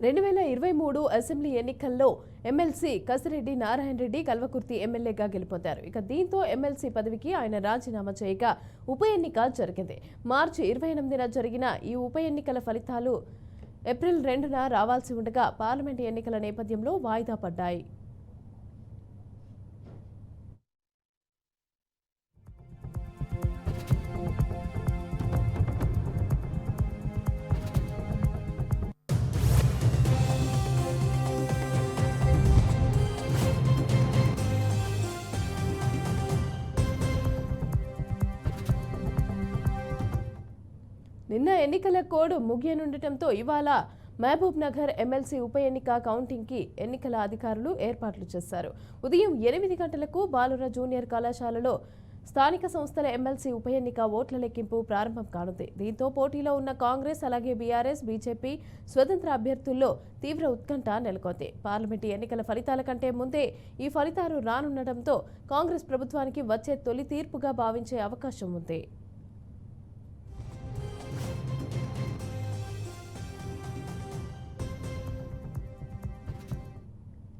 2023 assembly ఎన్నికల్లో MLC Kasireddy Narayana Reddy Kalwakurthy ఎమ్మెల్యేగా గెలుపొందారు. ఇక దీంతో ఎమ్మెల్సీ పదవికి ఆయన రాజీనామా చేయగా ఉప ఎన్నిక జరిగింది. మార్చి 28న జరిగిన ఈ ఉప ఎన్నికల ఫలితాలు ఏప్రిల్ 2న రావాల్సి ఉండగా పార్లమెంటు ఎన్నికల నేపథ్యంలో వాయిదా పడ్డాయి. నిన్న ఎన్నికల కోడ్ ముగియనుండటంతో ఇవాళ మహబూబ్ నగర్ ఎమ్మెల్సీ ఉప ఎన్నిక కౌంటింగ్కి ఎన్నికల అధికారులు ఏర్పాట్లు చేశారు. ఉదయం 8 గంటలకు బాలుర జూనియర్ కళాశాలలో స్థానిక సంస్థల ఎమ్మెల్సీ ఉప ఎన్నిక ఓట్ల లెక్కింపు ప్రారంభం కానుంది. దీంతో పోటీలో ఉన్న కాంగ్రెస్ అలాగే బీఆర్ఎస్, బీజేపీ స్వతంత్ర అభ్యర్థుల్లో తీవ్ర ఉత్కంఠ నెలకొంది. పార్లమెంటు ఎన్నికల ఫలితాల కంటే ముందే ఈ ఫలితాలు రానుండటంతో కాంగ్రెస్ ప్రభుత్వానికి వచ్చే తొలి తీర్పుగా భావించే అవకాశం ఉంది.